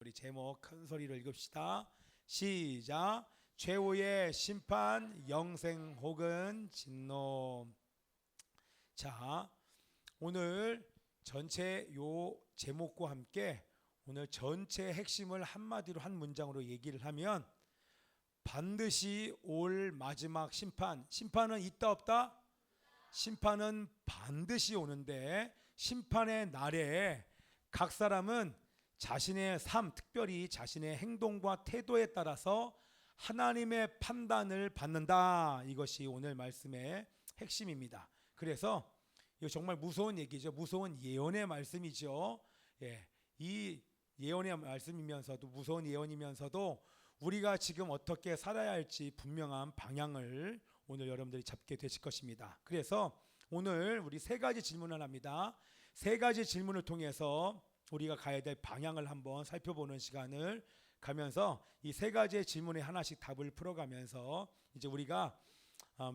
우리 제목 큰 소리로 읽읍시다. 시작. 최후의 심판, 영생 혹은 진노. 자, 오늘 전체 요 제목과 함께 오늘 전체 핵심을 한마디로 한 문장으로 얘기를 하면 반드시 올 마지막 심판. 심판은 있다 없다? 심판은 반드시 오는데 심판의 날에 각 사람은 자신의 삶, 특별히 자신의 행동과 태도에 따라서 하나님의 판단을 받는다. 이것이 오늘 말씀의 핵심입니다. 그래서 이거 정말 무서운 얘기죠. 무서운 예언의 말씀이죠. 이 예언의 말씀이면서도 무서운 예언이면서도 우리가 지금 어떻게 살아야 할지 분명한 방향을 오늘 여러분들이 잡게 되실 것입니다. 그래서 오늘 우리 세 가지 질문을 합니다. 세 가지 질문을 통해서 우리가 가야 될 방향을 한번 살펴보는 시간을 가면서 이 세 가지의 질문에 하나씩 답을 풀어가면서 이제 우리가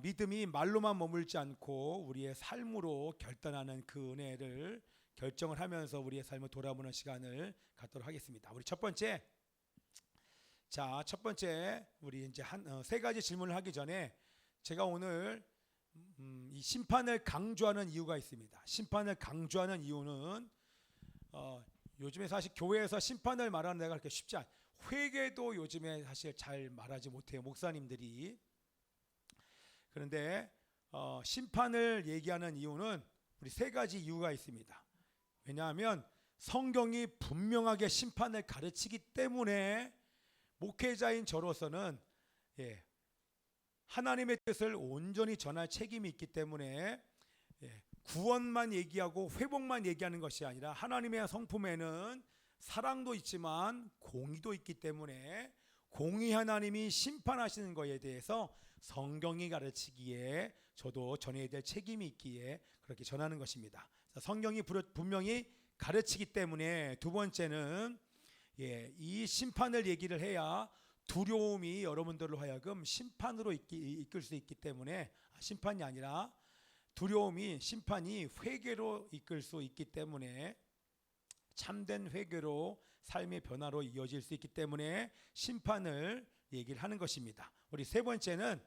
믿음이 말로만 머물지 않고 우리의 삶으로 결단하는 그 은혜를 결정을 하면서 우리의 삶을 돌아보는 시간을 갖도록 하겠습니다. 우리 첫 번째, 우리 이제 세 가지 질문을 하기 전에 제가 오늘 이 심판을 강조하는 이유가 있습니다. 심판을 강조하는 이유는 요즘에 사실 교회에서 심판을 말하는 데가 그렇게 쉽지 않아요. 회개도 요즘에 사실 잘 말하지 못해요, 목사님들이. 그런데 심판을 얘기하는 이유는 우리 세 가지 이유가 있습니다. 왜냐하면 성경이 분명하게 심판을 가르치기 때문에 목회자인 저로서는 하나님의 뜻을 온전히 전할 책임이 있기 때문에 구원만 얘기하고 회복만 얘기하는 것이 아니라 하나님의 성품에는 사랑도 있지만 공의도 있기 때문에 공의 하나님이 심판하시는 것에 대해서 성경이 가르치기에 저도 전해야 될 책임이 있기에 그렇게 전하는 것입니다. 성경이 분명히 가르치기 때문에 두 번째는 이 심판을 얘기를 해야 두려움이 여러분들로 하여금 심판으로 이끌 수 있기 때문에 심판이 아니라 두려움이 심판이 회개로 이끌 수 있기 때문에 참된 회개로 삶의 변화로 이어질 수 있기 때문에 심판을 얘기를 하는 것입니다. 우리 세 번째는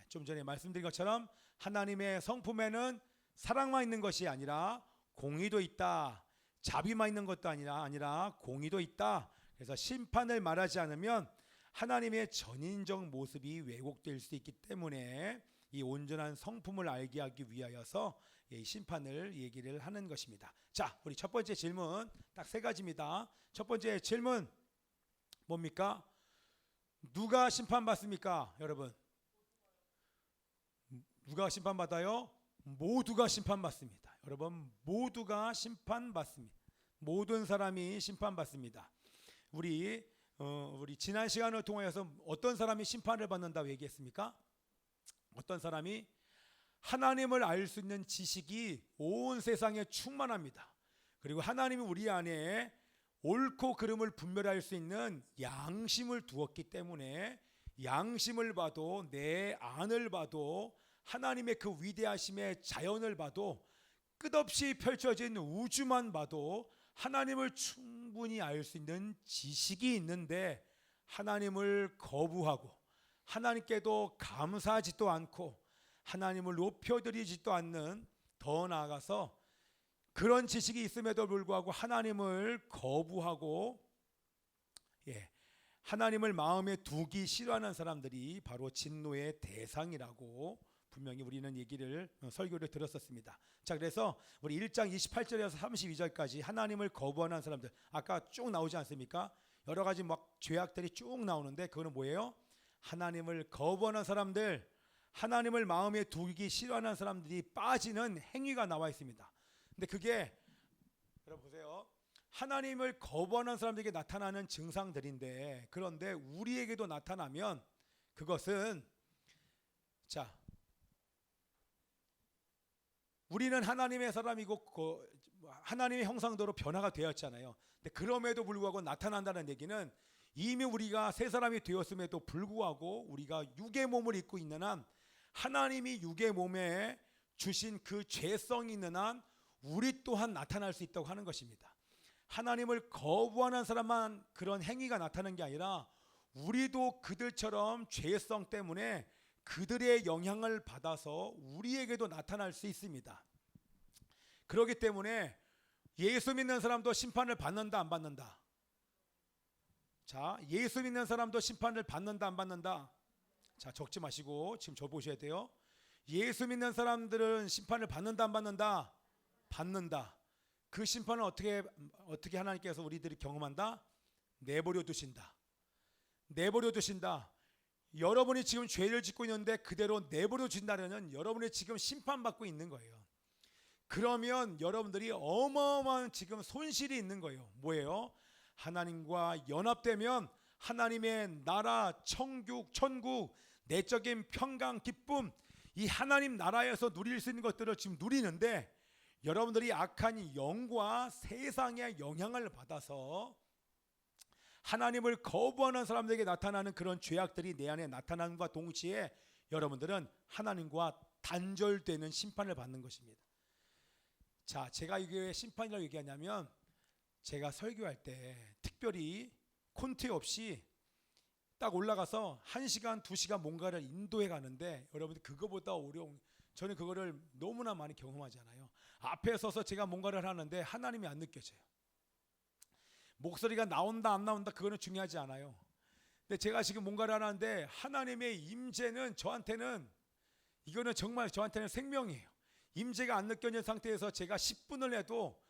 좀 전에 말씀드린 것처럼 하나님의 성품에는 사랑만 있는 것이 아니라 공의도 있다. 자비만 있는 것도 아니라 공의도 있다. 그래서 심판을 말하지 않으면 하나님의 전인적 모습이 왜곡될 수 있기 때문에 이 온전한 성품을 알게 하기 위하여서 심판을 얘기를 하는 것입니다. 자, 우리 첫 번째 질문 딱 세 가지입니다. 첫 번째 질문 뭡니까? 누가 심판받습니까? 여러분, 누가 심판받아요? 모두가 심판받습니다. 여러분, 모두가 심판받습니다. 모든 사람이 심판받습니다. 우리 지난 시간을 통해서 어떤 사람이 심판을 받는다고 얘기했습니까? 어떤 사람이 하나님을 알 수 있는 지식이 온 세상에 충만합니다. 그리고 하나님이 우리 안에 옳고 그름을 분별할 수 있는 양심을 두었기 때문에 양심을 봐도 내 안을 봐도 하나님의 그 위대하심의 자연을 봐도 끝없이 펼쳐진 우주만 봐도 하나님을 충분히 알 수 있는 지식이 있는데 하나님을 거부하고 하나님께도 감사하지도 않고 하나님을 높여드리지도 않는, 더 나아가서 그런 지식이 있음에도 불구하고 하나님을 거부하고 하나님을 마음에 두기 싫어하는 사람들이 바로 진노의 대상이라고 분명히 우리는 설교를 들었었습니다. 자, 그래서 우리 1장 28절에서 32절까지 하나님을 거부하는 사람들 아까 쭉 나오지 않습니까? 여러 가지 막 죄악들이 쭉 나오는데 그거는 뭐예요? 하나님을 거부하는 사람들, 하나님을 마음에 두기 싫어하는 사람들이 빠지는 행위가 나와 있습니다. 근데 그게 여러분 보세요. 하나님을 거부하는 사람들에게 나타나는 증상들인데, 그런데 우리에게도 나타나면 그것은 우리는 하나님의 사람이고 하나님의 형상대로 변화가 되었잖아요. 근데 그럼에도 불구하고 나타난다는 얘기는 이미 우리가 새 사람이 되었음에도 불구하고 우리가 육의 몸을 입고 있는 한 하나님이 육의 몸에 주신 그 죄성이 있는 한 우리 또한 나타날 수 있다고 하는 것입니다. 하나님을 거부하는 사람만 그런 행위가 나타나는 게 아니라 우리도 그들처럼 죄성 때문에 그들의 영향을 받아서 우리에게도 나타날 수 있습니다. 그렇기 때문에 예수 믿는 사람도 심판을 받는다 안 받는다? 자, 예수 믿는 사람도 심판을 받는다 안 받는다? 자, 적지 마시고 지금 저 보셔야 돼요. 예수 믿는 사람들은 심판을 받는다 안 받는다? 받는다. 그 심판을 어떻게 하나님께서 우리들이 경험한다? 내버려 두신다. 내버려 두신다. 여러분이 지금 죄를 짓고 있는데 그대로 내버려 두신다면 여러분이 지금 심판받고 있는 거예요. 그러면 여러분들이 어마어마한 지금 손실이 있는 거예요. 뭐예요? 하나님과 연합되면 하나님의 나라, 천국, 내적인 평강, 기쁨, 이 하나님 나라에서 누릴 수 있는 것들을 지금 누리는데 여러분들이 악한 영과 세상의 영향을 받아서 하나님을 거부하는 사람들에게 나타나는 그런 죄악들이 내 안에 나타남과 동시에 여러분들은 하나님과 단절되는 심판을 받는 것입니다. 자, 제가 이게 왜 심판이라고 얘기하냐면 제가 설교할 때 특별히 콘티 없이 딱 올라가서 1시간, 2시간 뭔가를 인도해 가는데 여러분들 그거보다 어려운, 저는 그거를 너무나 많이 경험하잖아요. 앞에 서서 제가 뭔가를 하는데 하나님이 안 느껴져요. 목소리가 나온다 안 나온다 그거는 중요하지 않아요. 근데 제가 지금 뭔가를 하는데 하나님의 임재는 저한테는 이거는 정말 저한테는 생명이에요. 임재가 안 느껴지는 상태에서 제가 10분을 해도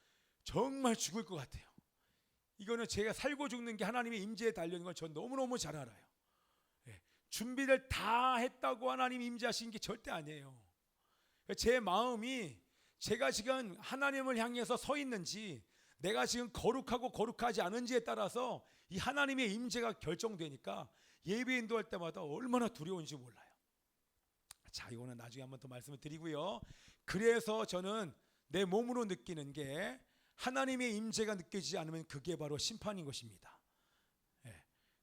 정말 죽을 것 같아요. 이거는 제가 살고 죽는 게 하나님의 임재에 달려있는 건 전 너무너무 잘 알아요. 준비를 다 했다고 하나님 임재하신 게 절대 아니에요. 제 마음이 제가 지금 하나님을 향해서 서 있는지 내가 지금 거룩하고 거룩하지 않은지에 따라서 이 하나님의 임재가 결정되니까 예배 인도할 때마다 얼마나 두려운지 몰라요. 자, 이거는 나중에 한번 더 말씀을 드리고요. 그래서 저는 내 몸으로 느끼는 게 하나님의 임재가 느껴지지 않으면 그게 바로 심판인 것입니다.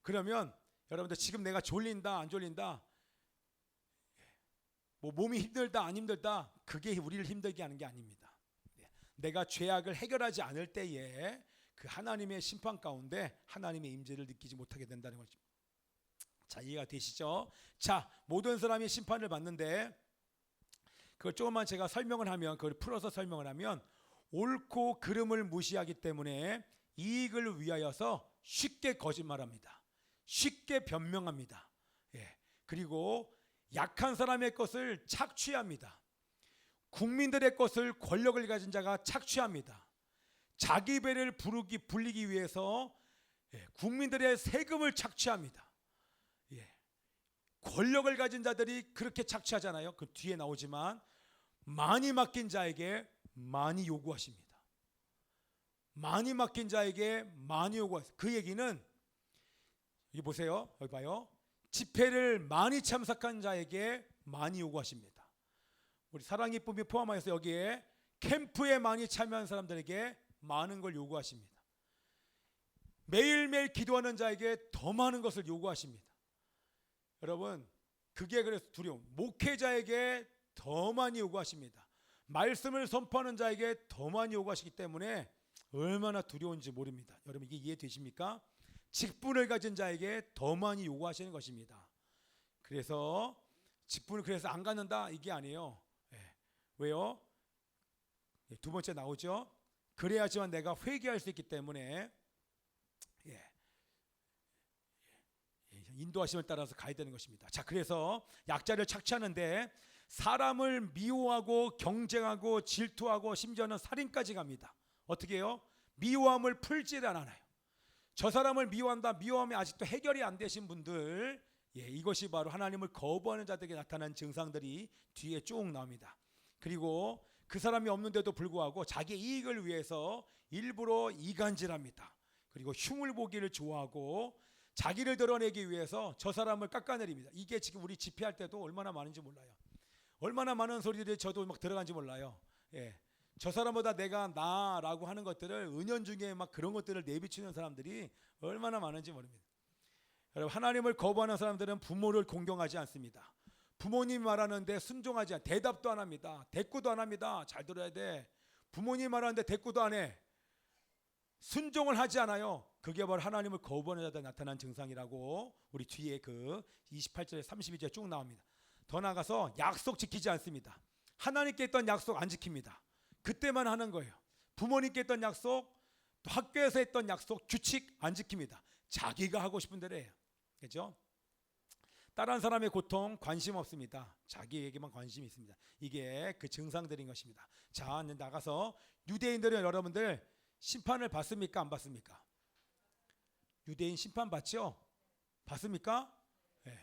그러면 여러분들 지금 내가 졸린다 안 졸린다, 뭐 몸이 힘들다 안 힘들다, 그게 우리를 힘들게 하는 게 아닙니다. 내가 죄악을 해결하지 않을 때에 그 하나님의 심판 가운데 하나님의 임재를 느끼지 못하게 된다는 거죠. 자, 이해가 되시죠? 자, 모든 사람이 심판을 받는데 그걸 조금만 제가 설명을 하면, 그걸 풀어서 설명을 하면 옳고 그름을 무시하기 때문에 이익을 위하여서 쉽게 거짓말합니다. 쉽게 변명합니다. 그리고 약한 사람의 것을 착취합니다. 국민들의 것을 권력을 가진 자가 착취합니다. 자기 배를 불리기 위해서 국민들의 세금을 착취합니다. 권력을 가진 자들이 그렇게 착취하잖아요. 그 뒤에 나오지만 많이 맡긴 자에게 많이 요구하십니다. 많이 맡긴 자에게 많이 요구하십니다. 그 얘기는 여기 보세요. 여기 봐요. 집회를 많이 참석한 자에게 많이 요구하십니다. 우리 사랑의 뿜이 포함하여서 여기에 캠프에 많이 참여한 사람들에게 많은 걸 요구하십니다. 매일매일 기도하는 자에게 더 많은 것을 요구하십니다. 여러분, 그게 그래서 두려움. 목회자에게 더 많이 요구하십니다. 말씀을 선포하는 자에게 더 많이 요구하시기 때문에 얼마나 두려운지 모릅니다. 여러분, 이게 이해되십니까? 직분을 가진 자에게 더 많이 요구하시는 것입니다. 그래서 직분을 그래서 안 갖는다 이게 아니에요. 왜요? 두 번째 나오죠. 그래야지만 내가 회개할 수 있기 때문에 인도하심을 따라서 가야 되는 것입니다. 자, 그래서 약자를 착취하는데 사람을 미워하고 경쟁하고 질투하고 심지어는 살인까지 갑니다. 어떻게 해요? 미워함을 풀지를 않아요. 저 사람을 미워한다. 미워함이 아직도 해결이 안 되신 분들, 이것이 바로 하나님을 거부하는 자들에게 나타난 증상들이 뒤에 쭉 나옵니다. 그리고 그 사람이 없는데도 불구하고 자기 이익을 위해서 일부러 이간질합니다. 그리고 흉을 보기를 좋아하고 자기를 드러내기 위해서 저 사람을 깎아내립니다. 이게 지금 우리 집회할 때도 얼마나 많은지 몰라요. 얼마나 많은 소리들이 저도 막 들어간지 몰라요. 저 사람보다 내가 나라고 하는 것들을 은연중에 막 그런 것들을 내비치는 사람들이 얼마나 많은지 모릅니다. 여러분, 하나님을 거부하는 사람들은 부모를 공경하지 않습니다. 부모님 말하는데 순종하지 않아. 대답도 안 합니다. 대꾸도 안 합니다. 잘 들어야 돼. 부모님 말하는데 대꾸도 안 해. 순종을 하지 않아요. 그게 바로 하나님을 거부하는 자들 나타난 증상이라고 우리 뒤에 그 28절에 32절에 쭉 나옵니다. 더 나아가서 약속 지키지 않습니다. 하나님께 했던 약속 안 지킵니다. 그때만 하는 거예요. 부모님께 했던 약속, 또 학교에서 했던 약속, 규칙 안 지킵니다. 자기가 하고 싶은 대로 해요. 그렇죠? 다른 사람의 고통 관심 없습니다. 자기에게만 관심이 있습니다. 이게 그 증상들인 것입니다. 자, 나가서 유대인들은 여러분들 심판을 받습니까? 안 받습니까? 유대인 심판 받죠? 받습니까? 네.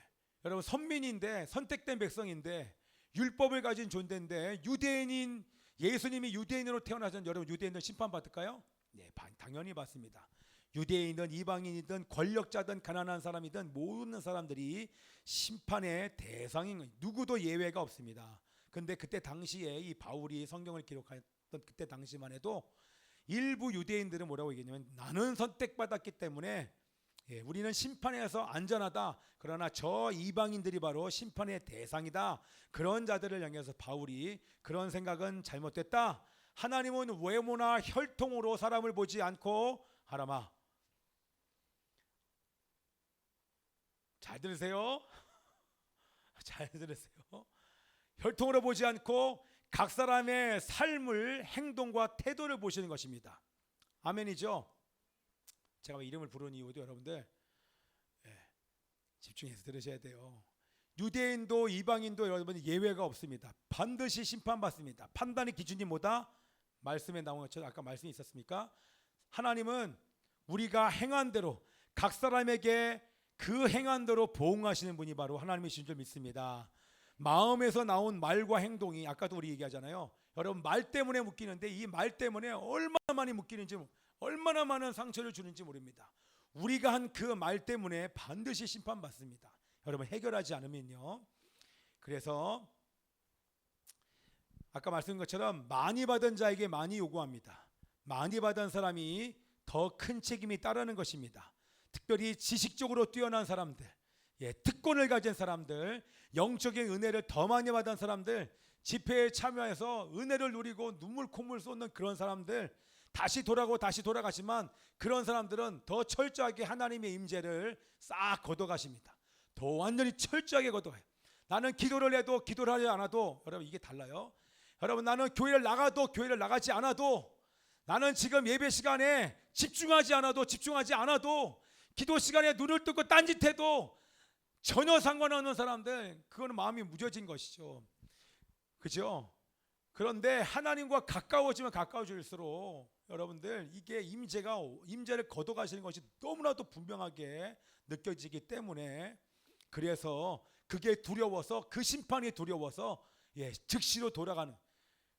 여러분 선민인데 선택된 백성인데 율법을 가진 존재인데 유대인인 예수님이 유대인으로 태어나서 여러분 유대인들 심판 받을까요? 네, 당연히 받습니다. 유대인이든 이방인이든 권력자든 가난한 사람이든 모든 사람들이 심판의 대상인 거예요. 누구도 예외가 없습니다. 근데 그때 당시에 이 바울이 성경을 기록했던 그때 당시만 해도 일부 유대인들은 뭐라고 얘기했냐면 나는 선택받았기 때문에 우리는 심판에서 안전하다. 그러나 저 이방인들이 바로 심판의 대상이다. 그런 자들을 향해서 바울이 그런 생각은 잘못됐다. 하나님은 외모나 혈통으로 사람을 보지 않고 하라마. 잘 들으세요. 잘 들으세요. 혈통으로 보지 않고 각 사람의 삶을 행동과 태도를 보시는 것입니다. 아멘이죠. 제가 이름을 부르는 이유도 여러분들 집중해서 들으셔야 돼요. 유대인도 이방인도 여러분 예외가 없습니다. 반드시 심판받습니다. 판단의 기준이 뭐다? 말씀에 나온 것처럼 아까 말씀이 있었습니까? 하나님은 우리가 행한 대로 각 사람에게 그 행한 대로 보응하시는 분이 바로 하나님이신 줄 믿습니다. 마음에서 나온 말과 행동이 아까도 우리 얘기하잖아요. 여러분 말 때문에 묶이는데 이 말 때문에 얼마나 많이 묶이는지 얼마나 많은 상처를 주는지 모릅니다. 우리가 한 그 말 때문에 반드시 심판받습니다. 여러분 해결하지 않으면요. 그래서 아까 말씀드린 것처럼 많이 받은 자에게 많이 요구합니다. 많이 받은 사람이 더 큰 책임이 따르는 것입니다. 특별히 지식적으로 뛰어난 사람들, 특권을 가진 사람들, 영적인 은혜를 더 많이 받은 사람들, 집회에 참여해서 은혜를 누리고 눈물 콧물 쏟는 그런 사람들, 다시 돌아가고 다시 돌아가지만 그런 사람들은 더 철저하게 하나님의 임재를 싹 걷어가십니다. 더 완전히 철저하게 걷어가요. 나는 기도를 해도 기도를 하지 않아도 여러분 이게 달라요. 여러분 나는 교회를 나가도 교회를 나가지 않아도 나는 지금 예배 시간에 집중하지 않아도 기도 시간에 눈을 뜨고 딴짓해도 전혀 상관없는 사람들 그거는 마음이 무뎌진 것이죠. 그죠? 그런데 하나님과 가까워지면 가까워질수록 여러분들 이게 임재를 걷어가시는 것이 너무나도 분명하게 느껴지기 때문에 그래서 그게 두려워서 그 심판이 두려워서 즉시로 돌아가는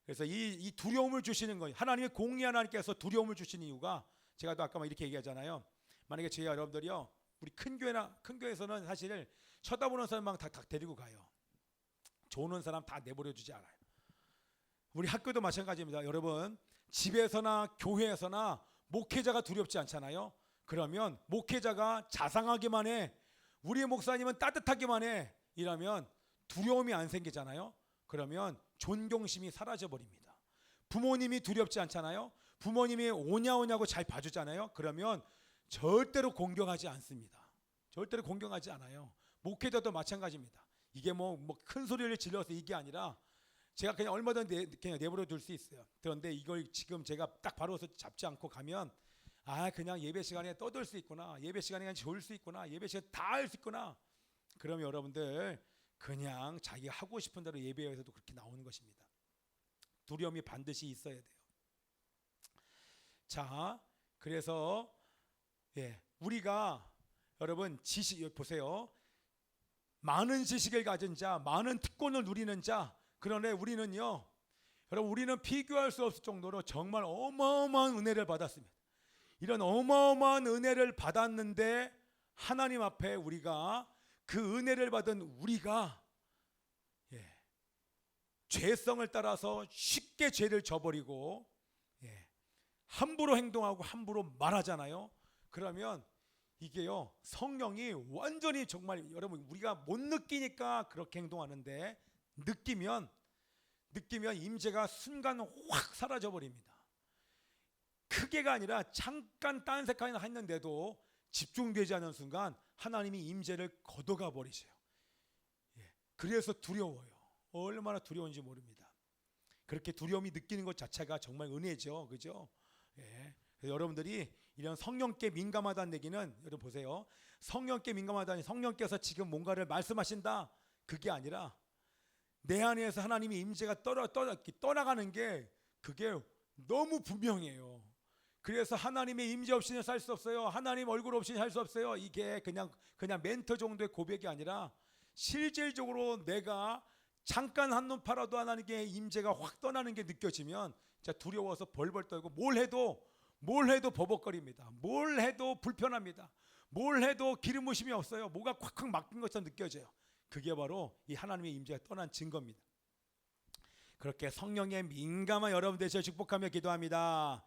그래서 이 두려움을 주시는 거예요. 하나님의 공의 하나님께서 두려움을 주시는 이유가 제가 또 아까 이렇게 얘기하잖아요. 만약에 저희 여러분들이요 우리 큰 교회에서는 사실 쳐다보는 사람만 다 데리고 가요. 좋은 사람 다 내버려 두지 않아요. 우리 학교도 마찬가지입니다. 여러분 집에서나 교회에서나 목회자가 두렵지 않잖아요. 그러면 목회자가 자상하기만 해 우리 목사님은 따뜻하기만 해 이러면 두려움이 안 생기잖아요. 그러면 존경심이 사라져버립니다. 부모님이 두렵지 않잖아요. 부모님이 오냐오냐고 잘 봐주잖아요. 그러면 절대로 공경하지 않습니다. 절대로 공경하지 않아요. 목회자도 마찬가지입니다. 이게 뭐 큰 소리를 질러서 이게 아니라 제가 그냥 얼마든지 그냥 내버려 둘 수 있어요. 그런데 이걸 지금 제가 딱 바로 잡지 않고 가면 그냥 예배 시간에 떠들 수 있구나. 예배 시간에 그냥 졸 수 있구나. 예배 시간에 다 할 수 있구나. 그러면 여러분들 그냥 자기가 하고 싶은 대로 예배에서도 그렇게 나오는 것입니다. 두려움이 반드시 있어야 돼요. 자, 그래서 우리가 여러분 지식 보세요. 많은 지식을 가진 자, 많은 특권을 누리는 자, 그러나 우리는요, 여러분 우리는 비교할 수 없을 정도로 정말 어마어마한 은혜를 받았습니다. 이런 어마어마한 은혜를 받았는데 하나님 앞에 우리가 그 은혜를 받은 우리가 죄성을 따라서 쉽게 죄를 저버리고 함부로 행동하고 함부로 말하잖아요. 그러면 이게요 성령이 완전히 정말 여러분 우리가 못 느끼니까 그렇게 행동하는데 느끼면 임재가 순간 확 사라져 버립니다. 크게가 아니라 잠깐 딴색하나 했는데도 집중되지 않은 순간 하나님이 임재를 걷어가 버리세요. 그래서 두려워요. 얼마나 두려운지 모릅니다. 그렇게 두려움이 느끼는 것 자체가 정말 은혜죠. 그죠? 그래서 여러분들이 이런 성령께 민감하다는 얘기는, 여러분 보세요. 성령께 민감하다니, 성령께서 지금 뭔가를 말씀하신다, 그게 아니라 내 안에서 하나님의 임재가 떠나가는 게, 그게 너무 분명해요. 그래서 하나님의 임재 없이는 살 수 없어요. 하나님 얼굴 없이는 살 수 없어요. 이게 그냥 멘트 정도의 고백이 아니라 실질적으로 내가 잠깐 한눈 팔아도 하나님의 임재가 확 떠나는 게 느껴지면 진짜 두려워서 벌벌 떨고 뭘 해도 버벅거립니다. 뭘 해도 불편합니다. 뭘 해도 기름 부심이 없어요. 뭐가 콱콱 막힌 것처럼 느껴져요. 그게 바로 이 하나님의 임재가 떠난 증거입니다. 그렇게 성령에 민감한 여러분 되시길 축복하며 기도합니다.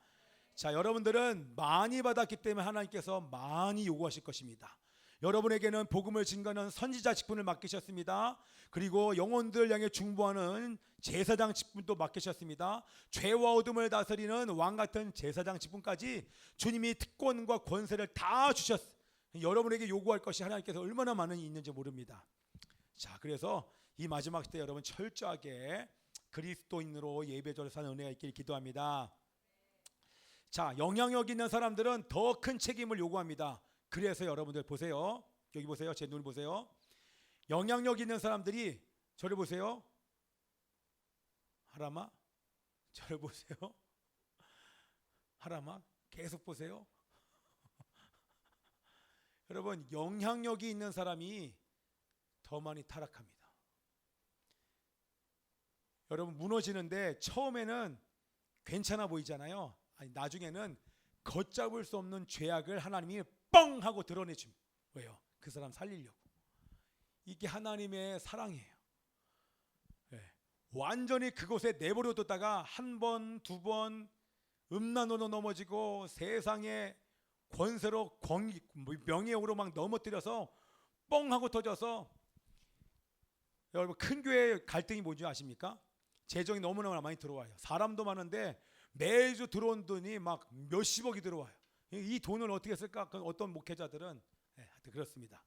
자, 여러분들은 많이 받았기 때문에 하나님께서 많이 요구하실 것입니다. 여러분에게는 복음을 증거하는 선지자 직분을 맡기셨습니다. 그리고 영혼들 향해 중보하는 제사장 직분도 맡기셨습니다. 죄와 어둠을 다스리는 왕 같은 제사장 직분까지 주님이 특권과 권세를 다 주셨어요. 여러분에게 요구할 것이 하나님께서 얼마나 많이 있는지 모릅니다. 자, 그래서 이 마지막 시대 여러분 철저하게 그리스도인으로 예배절을 사는 은혜가 있기를 기도합니다. 자, 영향력 있는 사람들은 더 큰 책임을 요구합니다. 그래서 여러분들 보세요. 여기 보세요. 제 눈을 보세요. 영향력 있는 사람들이 저를 보세요. 하라마, 저를 보세요. 하라마, 계속 보세요. 여러분, 영향력이 있는 사람이 더 많이 타락합니다. 여러분, 무너지는데 처음에는 괜찮아 보이잖아요. 아니, 나중에는 걷잡을 수 없는 죄악을 하나님이 뻥 하고 드러내줍니다. 왜요? 그 사람 살리려고. 이게 하나님의 사랑이에요. 완전히 그곳에 내버려뒀다가 한 번, 두 번 음란으로 넘어지고 세상의 권세로 명예욕으로 막 넘어뜨려서 뻥 하고 터져서, 여러분 큰 교회 갈등이 뭔지 아십니까? 재정이 너무나 많이 들어와요. 사람도 많은데 매주 들어온 돈이 막 몇십억이 들어와요. 이 돈을 어떻게 쓸까? 어떤 목회자들은 하여튼 그렇습니다.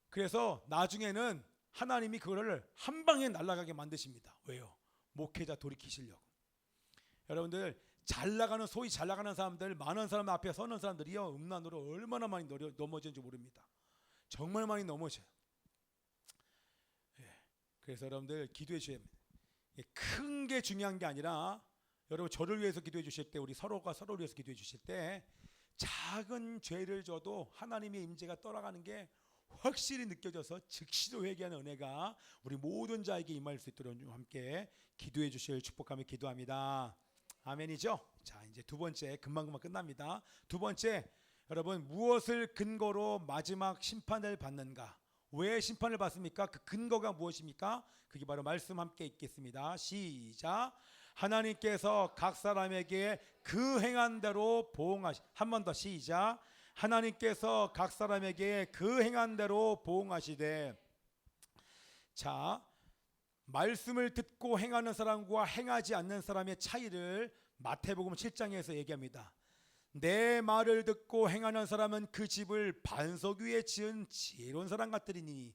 그래서 나중에는 하나님이 그거를 한 방에 날아가게 만드십니다. 왜요? 목회자 돌이키시려고. 여러분들 잘 나가는, 소위 잘 나가는 사람들, 많은 사람 앞에 서는 사람들이요, 음란으로 얼마나 많이 넘어지는지 모릅니다. 정말 많이 넘어져요. 그래서 여러분들 기도해 주셔야 합니다. 큰 게 중요한 게 아니라, 여러분 저를 위해서 기도해 주실 때, 우리 서로가 서로를 위해서 기도해 주실 때 작은 죄를 져도 하나님의 임재가 떠나가는 게 확실히 느껴져서 즉시로 회개하는 은혜가 우리 모든 자에게 임할 수 있도록 함께 기도해 주실 축복하며 기도합니다. 아멘이죠? 자, 이제 두 번째, 금방 끝납니다. 두 번째, 여러분 무엇을 근거로 마지막 심판을 받는가? 왜 심판을 받습니까? 그 근거가 무엇입니까? 그게 바로 말씀 함께 읽겠습니다. 시작. 하나님께서 각 사람에게 그 행한 대로 한 번 더 시작. 하나님께서 각 사람에게 그 행한 대로 보응하시되. 자, 말씀을 듣고 행하는 사람과 행하지 않는 사람의 차이를 마태복음 7장에서 얘기합니다. 내 말을 듣고 행하는 사람은 그 집을 반석 위에 지은 지혜로운 사람 같으리니,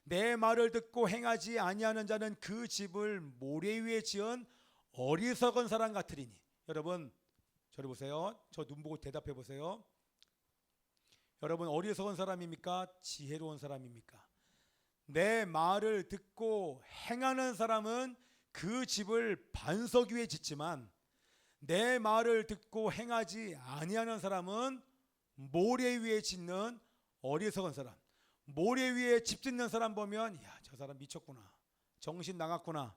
내 말을 듣고 행하지 아니하는 자는 그 집을 모래 위에 지은 어리석은 사람 같으리니. 여러분 저를 보세요. 저 눈 보고 대답해 보세요. 여러분 어리석은 사람입니까? 지혜로운 사람입니까? 내 말을 듣고 행하는 사람은 그 집을 반석 위에 짓지만, 내 말을 듣고 행하지 아니하는 사람은 모래 위에 짓는 어리석은 사람. 모래 위에 집 짓는 사람 보면, 야, 저 사람 미쳤구나, 정신 나갔구나.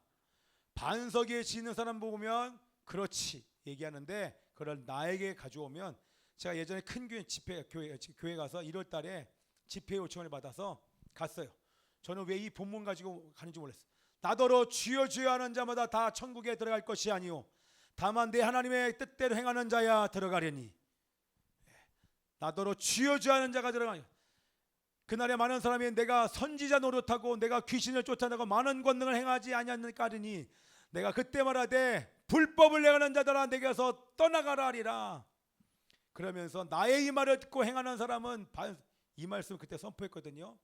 반석 위에 짓는 사람 보면 그렇지 얘기하는데, 그걸 나에게 가져오면, 제가 예전에 큰 교회 가서 1월 달에 집회 요청을 받아서 갔어요. 저는 왜 이 본문 가지고 가는지 몰랐어요. 나더러 주여 주여 하는 자마다 다 천국에 들어갈 것이 아니요 다만 내 하나님의 뜻대로 행하는 자야 들어가려니. 나더러 주여 주여 하는 자가 들어가니. 그날에 많은 사람이 내가 선지자 노릇하고 내가 귀신을 쫓아내고 많은 권능을 행하지 아니하니까 하리니, 내가 그때 말하되 불법을 행하는 자들아 내게서 떠나가라 하리라. 그러면서 나의 이 말을 듣고 행하는 사람은 이 말씀을 그때 선포했거든요.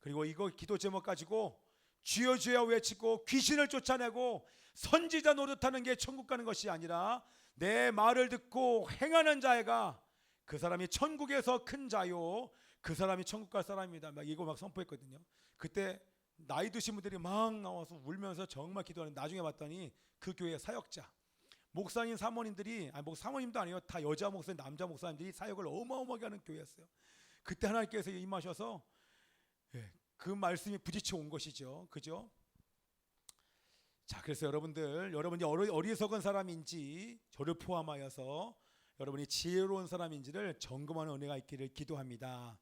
그리고 이거 기도 제목 가지고 주여 주여 외치고 귀신을 쫓아내고 선지자 노릇하는 게 천국 가는 것이 아니라 내 말을 듣고 행하는 자애가 그 사람이 천국에서 큰 자요 그 사람이 천국 갈 사람입니다. 막 이거 막 선포했거든요. 그때 나이 드신 분들이 막 나와서 울면서 정말 기도하는. 나중에 봤더니 그 교회 사역자 목사님 사모님들이 사모님도 아니에요. 다 여자 목사님 남자 목사님들이 사역을 어마어마하게 하는 교회였어요. 그때 하나님께서 임하셔서 그 말씀이 부딪혀 온 것이죠. 그죠? 자, 그래서 여러분이 어리석은 사람인지 저를 포함하여서 여러분이 지혜로운 사람인지를 점검하는 은혜가 있기를 기도합니다.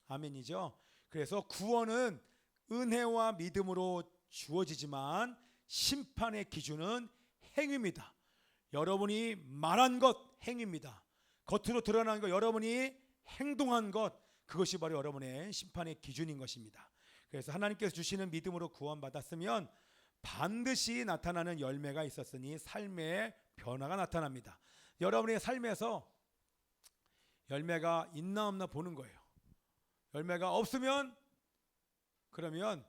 아멘이죠. 그래서 구원은 은혜와 믿음으로 주어지지만 심판의 기준은 행위입니다. 여러분이 말한 것 행위입니다. 겉으로 드러난 것 여러분이 행동한 것 그것이 바로 여러분의 심판의 기준인 것입니다. 그래서 하나님께서 주시는 믿음으로 구원받았으면 반드시 나타나는 열매가 있었으니 삶의 변화가 나타납니다. 여러분의 삶에서 열매가 있나 없나 보는 거예요. 열매가 없으면 그러면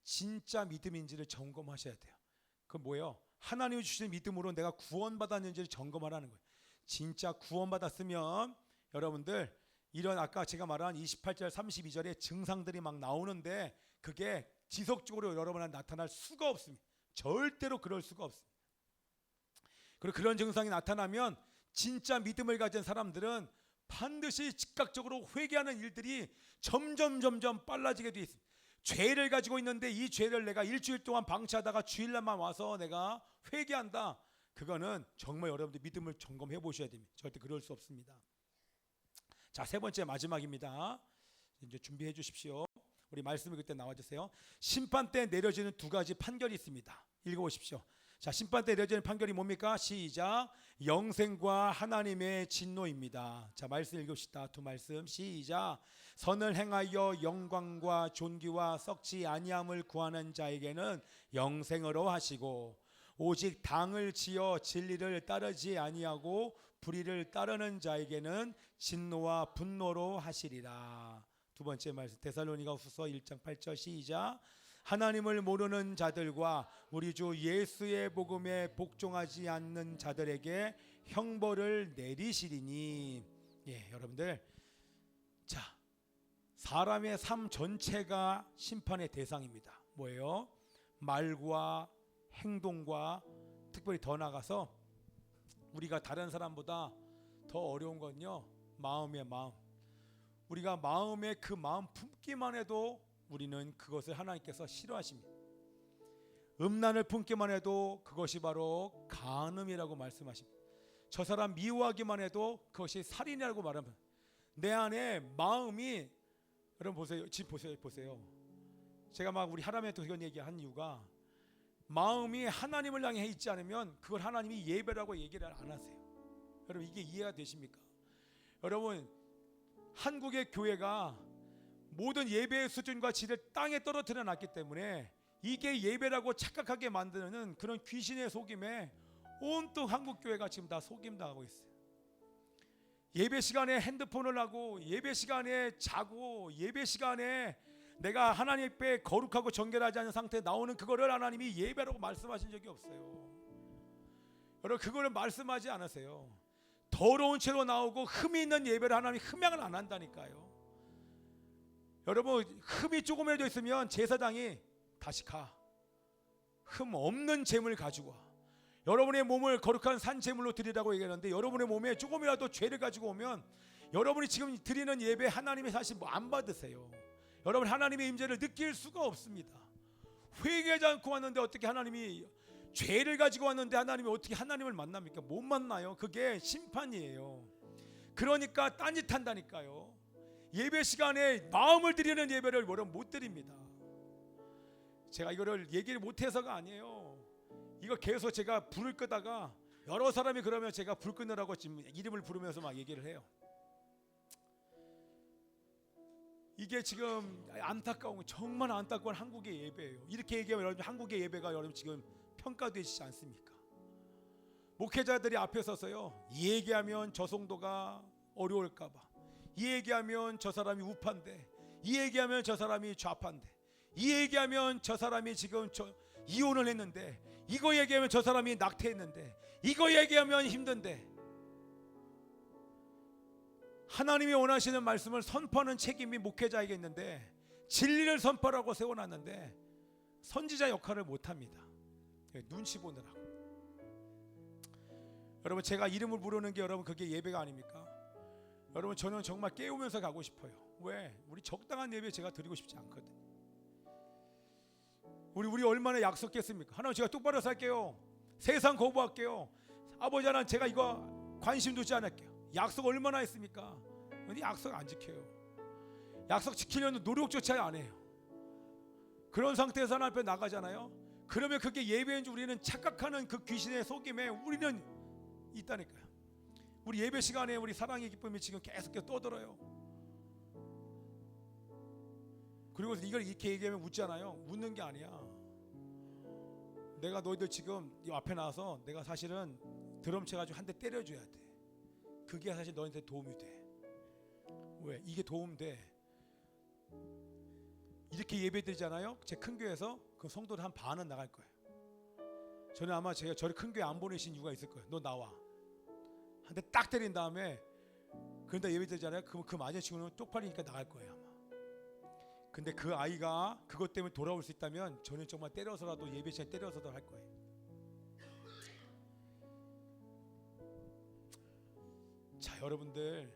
진짜 믿음인지를 점검하셔야 돼요. 그건 뭐예요? 하나님이 주신 믿음으로 내가 구원받았는지를 점검하라는 거예요. 진짜 구원받았으면 여러분들 이런 아까 제가 말한 28절 32절의 증상들이 막 나오는데 그게 지속적으로 여러분한테 나타날 수가 없습니다. 절대로 그럴 수가 없습니다. 그리고 그런 증상이 나타나면 진짜 믿음을 가진 사람들은 반드시 즉각적으로 회개하는 일들이 점점 빨라지게 되어 있습니다. 죄를 가지고 있는데 이 죄를 내가 일주일 동안 방치하다가 주일날만 와서 내가 회개한다. 그거는 정말 여러분들 믿음을 점검해 보셔야 됩니다. 절대 그럴 수 없습니다. 자, 세 번째 마지막입니다. 이제 준비해 주십시오. 우리 말씀이 그때 나와주세요. 심판 때 내려지는 두 가지 판결이 있습니다. 읽어보십시오. 자, 심판 때 내려지는 판결이 뭡니까? 시작. 영생과 하나님의 진노입니다. 자, 말씀 읽읍시다. 두 말씀 시작. 선을 행하여 영광과 존귀와 썩지 아니함을 구하는 자에게는 영생으로 하시고 오직 당을 지어 진리를 따르지 아니하고 불의를 따르는 자에게는 진노와 분노로 하시리라. 두 번째 말씀 데살로니가후서 1장 8절 시작. 하나님을 모르는 자들과 우리 주 예수의 복음에 복종하지 않는 자들에게 형벌을 내리시리니. 여러분들, 자, 사람의 삶 전체가 심판의 대상입니다. 뭐예요? 말과 행동과 특별히 더 나가서 우리가 다른 사람보다 더 어려운 건요, 마음이에요. 마음. 우리가 마음에 그 마음 품기만 해도 우리는 그것을 하나님께서 싫어하십니다. 음란을 품기만 해도 그것이 바로 간음이라고 말씀하십니다. 저 사람 미워하기만 해도 그것이 살인이라고 말합니다. 내 안에 마음이, 여러분 보세요. 지금 보세요. 제가 막 우리 하나님한테 그런 얘기한 이유가 마음이 하나님을 향해 있지 않으면 그걸 하나님이 예배라고 얘기를 안 하세요. 여러분 이게 이해가 되십니까? 여러분 한국의 교회가 모든 예배의 수준과 질을 땅에 떨어뜨려 놨기 때문에 이게 예배라고 착각하게 만드는 그런 귀신의 속임에 온통 한국 교회가 지금 다 속임당하고 있어요. 예배 시간에 핸드폰을 하고 예배 시간에 자고 예배 시간에 내가 하나님 앞에 거룩하고 정결하지 않은 상태에 나오는 그거를 하나님이 예배라고 말씀하신 적이 없어요. 여러분 그거를 말씀하지 않으세요. 더러운 채로 나오고 흠이 있는 예배를 하나님이 흠양을 안 한다니까요. 여러분 흠이 조금이라도 있으면 제사장이 다시 가. 흠 없는 재물 가지고 와. 여러분의 몸을 거룩한 산재물로 드리라고 얘기하는데 여러분의 몸에 조금이라도 죄를 가지고 오면 여러분이 지금 드리는 예배 하나님이 사실 안 받으세요. 여러분 하나님의 임재를 느낄 수가 없습니다. 회개하지 않고 왔는데 어떻게 하나님이 죄를 가지고 왔는데 하나님이 어떻게 하나님을 만납니까? 못 만나요. 그게 심판이에요. 그러니까 딴짓한다니까요. 예배 시간에 마음을 드리는 예배를 여러분 못 드립니다. 제가 이거를 얘기를 못해서가 아니에요. 이거 계속 제가 불을 끄다가 여러 사람이 그러면 제가 불 끄느라고 지금 이름을 부르면서 막 얘기를 해요. 이게 지금 안타까운, 정말 안타까운 한국의 예배예요. 이렇게 얘기하면 여러분 한국의 예배가 여러분 지금 평가되지 않습니까? 목회자들이 앞에 서서요, 이 얘기하면 저 성도가 어려울까봐, 이 얘기하면 저 사람이 우파인데, 이 얘기하면 저 사람이 좌파인데, 이 얘기하면 저 사람이 지금 이혼을 했는데, 이거 얘기하면 저 사람이 낙태했는데, 이거 얘기하면 힘든데, 하나님이 원하시는 말씀을 선포하는 책임이 목회자에게 있는데 진리를 선포하라고 세워놨는데 선지자 역할을 못합니다. 눈치 보느라고. 여러분, 제가 이름을 부르는 게 여러분 그게 예배가 아닙니까? 여러분, 저는 정말 깨우면서 가고 싶어요. 왜? 우리 적당한 예배 제가 드리고 싶지 않거든요. 우리 얼마나 약속했습니까? 하나님, 제가 똑바로 살게요. 세상 거부할게요. 아버지 하나님, 제가 이거 관심 두지 않을게요. 약속 얼마나 했습니까? 근데 약속 안 지켜요. 약속 지키려는 노력조차 안 해요. 그런 상태에서 하나님 앞에 나가잖아요. 그러면 그게 예배인 줄 우리는 착각하는 그 귀신의 속임에 우리는 있다니까요. 우리 예배 시간에 우리 사랑의 기쁨이 지금 계속 떠들어요. 그리고 이걸 이렇게 얘기하면 웃잖아요. 웃는 게 아니야. 내가 너희들 지금 이 앞에 나와서 내가 사실은 드럼 쳐가지고 한 대 때려줘야 돼. 그게 사실 너한테 도움이 돼. 왜? 이게 도움돼. 이렇게 예배드리잖아요. 제 큰 교회에서 그 성도들 한 반은 나갈 거예요. 저는 아마 제가 저를 큰 교회 안 보내신 이유가 있을 거예요. 너 나와. 한 대 딱 때린 다음에 그런다 예배드리잖아요. 그 맞은 친구는 쪽팔리니까 나갈 거예요 아마. 근데 그 아이가 그것 때문에 돌아올 수 있다면 저는 정말 때려서라도 예배 시간에 때려서도 할 거예요. 자, 여러분들,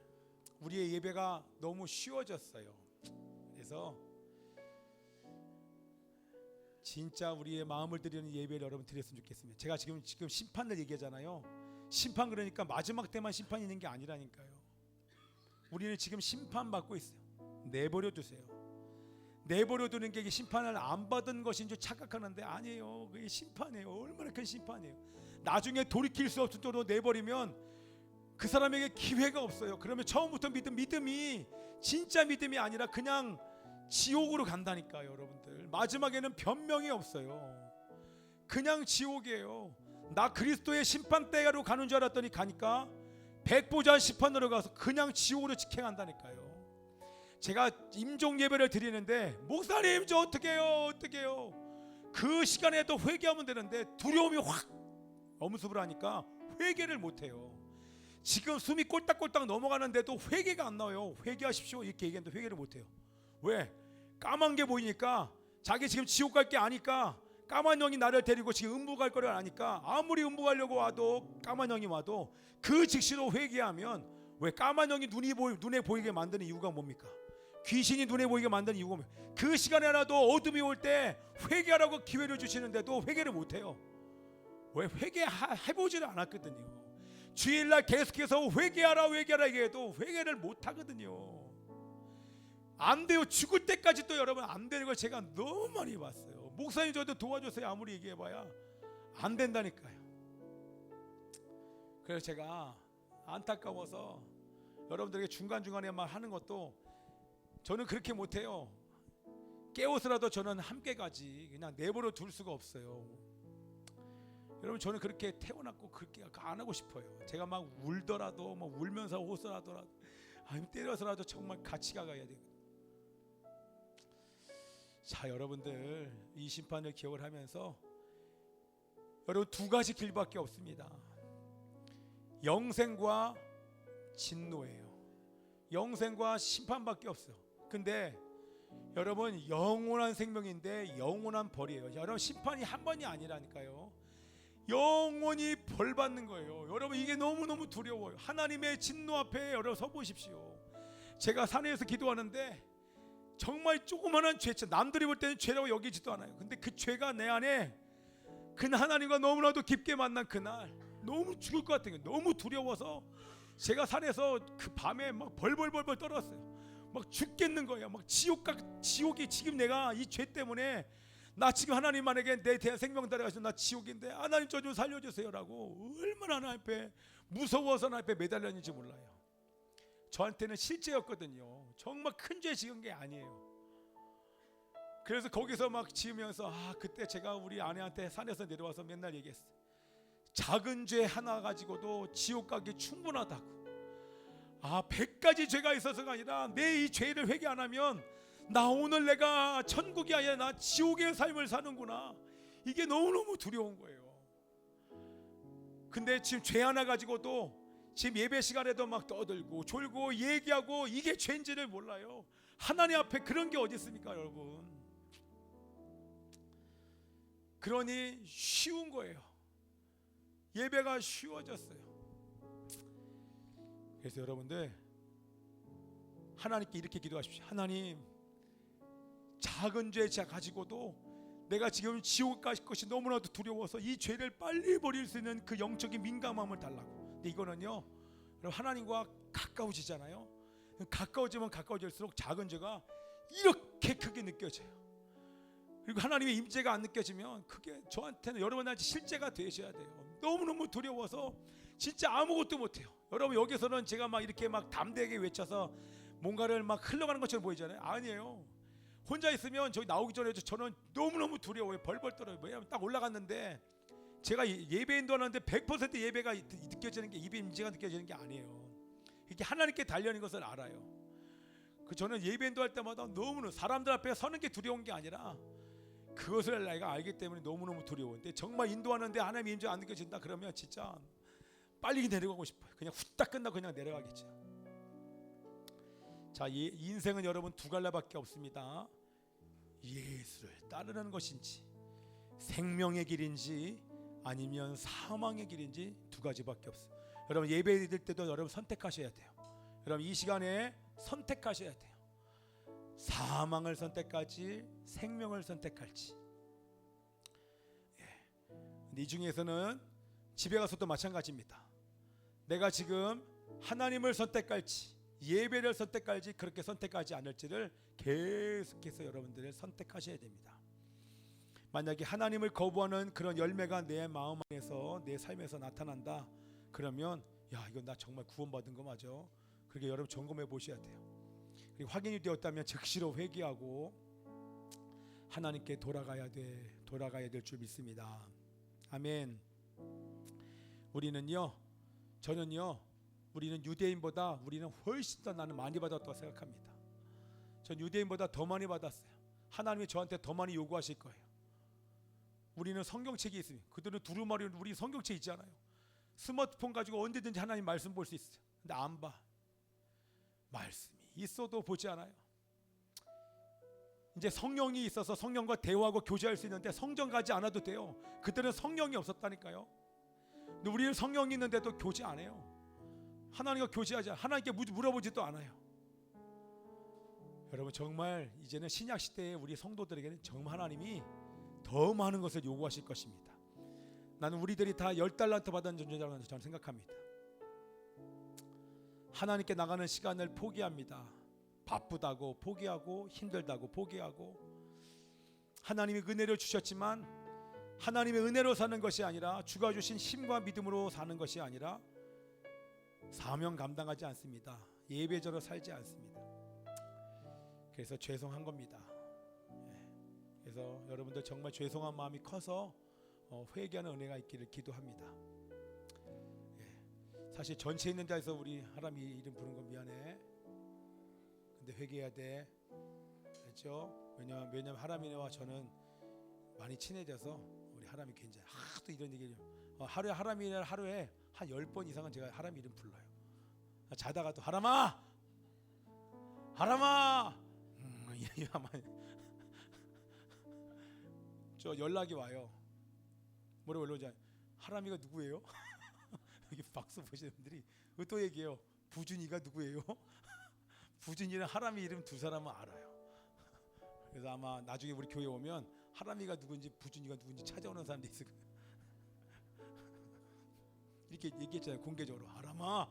우리의 예배가 너무 쉬워졌어요. 그래서 진짜 우리의 마음을 드리는 예배를 여러분 드렸으면 좋겠습니다. 제가 지금 심판을 얘기하잖아요. 심판, 그러니까 마지막 때만 심판이 있는 게 아니라니까요. 우리는 지금 심판받고 있어요. 내버려 두세요. 내버려 두는 게 심판을 안 받은 것인 줄 착각하는데 아니에요. 그게 심판이에요. 얼마나 큰 심판이에요. 나중에 돌이킬 수 없을 정도로 내버리면 그 사람에게 기회가 없어요. 그러면 처음부터 믿음이 진짜 믿음이 아니라 그냥 지옥으로 간다니까요. 여러분들, 마지막에는 변명이 없어요. 그냥 지옥이에요. 나 그리스도의 심판대로 가는 줄 알았더니 가니까 백보자 심판으로 가서 그냥 지옥으로 직행한다니까요. 제가 임종 예배를 드리는데 목사님 저 어떻게 해요? 그 시간에도 회개하면 되는데 두려움이 확 엄습을 하니까 회개를 못해요. 지금 숨이 꼴딱꼴딱 넘어가는데도 회개가 안 나와요. 회개하십시오 이렇게 얘기했는데 회개를 못해요. 왜? 까만 게 보이니까, 자기 지금 지옥 갈 게 아니까, 까만 영이 나를 데리고 지금 음부 갈 거를 아니까 아무리 음부 가려고 와도, 까만 영이 와도 그 즉시로 회개하면, 왜? 까만 영이 눈에 보이게 만드는 이유가 뭡니까? 귀신이 눈에 보이게 만드는 이유가 뭡니까? 그 시간에 하나도 어둠이 올 때 회개하라고 기회를 주시는데도 회개를 못해요. 왜? 회개해보지를 않았거든요. 주일날 계속해서 회개하라 얘기해도 회개를 못하거든요. 안 돼요. 죽을 때까지 또 여러분 안 되는 걸 제가 너무 많이 봤어요. 목사님 저도 도와주세요 아무리 얘기해봐야 안 된다니까요. 그래서 제가 안타까워서 여러분들에게 중간중간에 막 하는 것도 저는 그렇게 못해요. 깨워서라도 저는 함께 가지 그냥 내버려 둘 수가 없어요. 여러분, 저는 그렇게 태어났고 그렇게 안 하고 싶어요. 제가 막 울더라도 뭐 울면서 호소하더라도 아니면 때려서라도 정말 같이 가야 돼요. 자, 여러분들, 이 심판을 기억을 하면서 여러분, 두 가지 길밖에 없습니다. 영생과 진노예요. 영생과 심판밖에 없어요. 근데 여러분, 영원한 생명인데 영원한 벌이에요. 여러분, 심판이 한 번이 아니라니까요. 영원히 벌 받는 거예요. 여러분, 이게 너무너무 두려워요. 하나님의 진노 앞에 여러분 서보십시오. 제가 산에서 기도하는데 정말 조그마한 죄, 남들이 볼 때는 죄라고 여기지도 않아요. 근데 그 죄가 내 안에 그 하나님과 너무나도 깊게 만난 그날 너무 죽을 것 같은 거예요. 너무 두려워서 제가 산에서 그 밤에 막 벌벌벌 떨었어요. 막 죽겠는 거예요. 막 지옥이 지금 내가 이 죄 때문에 나 지금 하나님 만약에 내 생명 달아가지고 나 지옥인데 하나님 저 좀 살려주세요라고 얼마나 하나님 앞에 무서워서 하나님 앞에 매달렸는지 몰라요. 저한테는 실제였거든요. 정말 큰 죄 지은 게 아니에요. 그래서 거기서 막 지으면서 그때 제가 우리 아내한테 산에서 내려와서 맨날 얘기했어요. 작은 죄 하나 가지고도 지옥 가기 충분하다고. 100가지 죄가 있어서가 아니라 내 이 죄를 회개 안 하면 나 오늘 내가 천국이 아니라 나 지옥의 삶을 사는구나. 이게 너무너무 두려운 거예요. 근데 지금 죄 하나 가지고도 지금 예배 시간에도 막 떠들고 졸고 얘기하고 이게 죄인지를 몰라요. 하나님 앞에 그런 게 어디 있습니까, 여러분? 그러니 쉬운 거예요. 예배가 쉬워졌어요. 그래서 여러분들 하나님께 이렇게 기도하십시오. 하나님, 작은 죄 가지고도 내가 지금 지옥 갈 것이 너무나도 두려워서 이 죄를 빨리 버릴 수 있는 그 영적인 민감함을 달라고. 근데 이거는요, 하나님과 가까워지잖아요. 가까워지면 가까워질수록 작은 죄가 이렇게 크게 느껴져요. 그리고 하나님의 임재가 안 느껴지면 그게 저한테는 여러분한테 실제가 되셔야 돼요. 너무너무 두려워서 진짜 아무것도 못해요. 여러분 여기서는 제가 막 이렇게 막 담대하게 외쳐서 뭔가를 막 흘러가는 것처럼 보이잖아요. 아니에요. 혼자 있으면 저기 나오기 전에 저는 너무너무 두려워요. 벌벌 떨어요. 왜냐하면 딱 올라갔는데 제가 예배 인도하는데 100% 예배가 느껴지는 게, 예배 임재가 느껴지는 게 아니에요. 이렇게 하나님께 달려는 것을 알아요. 저는 예배 인도할 때마다 너무너무 사람들 앞에 서는 게 두려운 게 아니라 그것을 내가 알기 때문에 너무너무 두려운데, 정말 인도하는데 하나님의 임재가 안 느껴진다 그러면 진짜 빨리 내려가고 싶어요. 그냥 후딱 끝나고 그냥 내려가겠죠. 자, 인생은 여러분 두 갈래밖에 없습니다. 예수를 따르는 것인지 생명의 길인지 아니면 사망의 길인지 두 가지밖에 없어요. 여러분 예배 드릴 때도 여러분 선택하셔야 돼요. 여러분 이 시간에 선택하셔야 돼요. 사망을 선택할지 생명을 선택할지. 근데 이 중에서는 집에 가서도 마찬가지입니다. 내가 지금 하나님을 선택할지 예배를 선택할지 그렇게 선택하지 않을지를 계속해서 여러분들을 선택하셔야 됩니다. 만약에 하나님을 거부하는 그런 열매가 내 마음 안에서 내 삶에서 나타난다 그러면 야, 이건 나 정말 구원받은 거 맞아? 그렇게 여러분 점검해 보셔야 돼요. 그리고 확인이 되었다면 즉시로 회개하고 하나님께 돌아가야 될 줄 믿습니다. 아멘. 우리는 유대인보다 우리는 훨씬 더 나는 많이 받았다고 생각합니다. 전 유대인보다 더 많이 받았어요. 하나님이 저한테 더 많이 요구하실 거예요. 우리는 성경책이 있습니다. 그들은 두루마리, 우리 성경책 있잖아요. 스마트폰 가지고 언제든지 하나님 말씀 볼 수 있어요. 근데 안 봐. 말씀이 있어도 보지 않아요. 이제 성령이 있어서 성령과 대화하고 교제할 수 있는데 성전 가지 않아도 돼요. 그들은 성령이 없었다니까요. 근데 우리는 성령이 있는데도 교제 안 해요. 하나님과 교제하지 않아요. 하나님께 물어보지도 않아요. 여러분 정말 이제는 신약 시대에 우리 성도들에게는 정말 하나님이 더 많은 것을 요구하실 것입니다. 나는 우리들이 다 10달란트 받은 존재라고 저는 생각합니다. 하나님께 나가는 시간을 포기합니다. 바쁘다고 포기하고 힘들다고 포기하고, 하나님이 은혜를 주셨지만 하나님의 은혜로 사는 것이 아니라 주가 주신 힘과 믿음으로 사는 것이 아니라 사명 감당하지 않습니다. 예배자로 살지 않습니다. 그래서 죄송한 겁니다. 그래서 여러분들 정말 죄송한 마음이 커서 회개하는 은혜가 있기를 기도합니다. 사실 전체 있는 자에서 우리 하나님 이름 부른 건 미안해. 근데 회개해야 돼. 그렇죠? 왜냐면 하나님과 저는 많이 친해져서 우리 하나님 굉장히 하도 이런 얘기를 하루에 하나님을 하루에 한 10번 이상은 제가 하나님 이름 불러요. 자다가도 하람아 저 연락이 와요. 뭐라고 연락이 와요? 하람이가 누구예요? 여기 박수 보시는 분들이 또 얘기해요. 부준이가 누구예요? 부준이랑 하람이 이름 두 사람은 알아요. 그래서 아마 나중에 우리 교회 오면 하람이가 누군지 부준이가 누군지 찾아오는 사람들이 있을 거예요. 이렇게 얘기했잖아요. 공개적으로 하람아.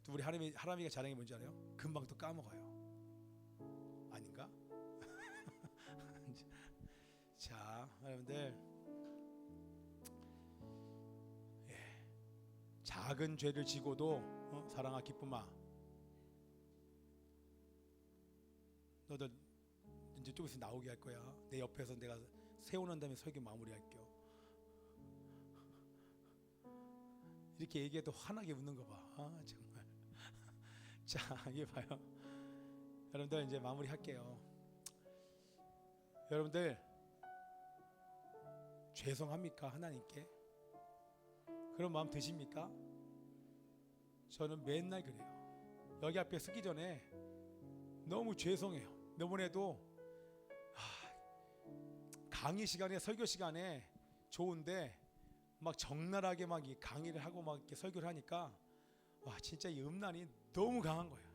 또 우리 하람이가 자랑이 뭔지 알아요? 금방 또 까먹어요. 아닌가? 자, 여러분들 작은 죄를 지고도 사랑아 기쁨아, 너도 이제 좀 있으면 나오게 할 거야. 내 옆에서 내가 세우는 다음에 설교 마무리할게요. 이렇게 얘기해도 환하게 웃는 거 봐. 아, 정말. 자, 이게 봐요. 여러분들 이제 마무리할게요. 여러분들 죄송합니까? 하나님께? 그런 마음 드십니까? 저는 맨날 그래요. 여기 앞에 서기 전에 너무 죄송해요. 이번에도 강의 시간에, 설교 시간에 좋은데 막 적나라하게 막 이 강의를 하고 막 이렇게 설교를 하니까 와, 진짜 이 음란이 너무 강한 거예요.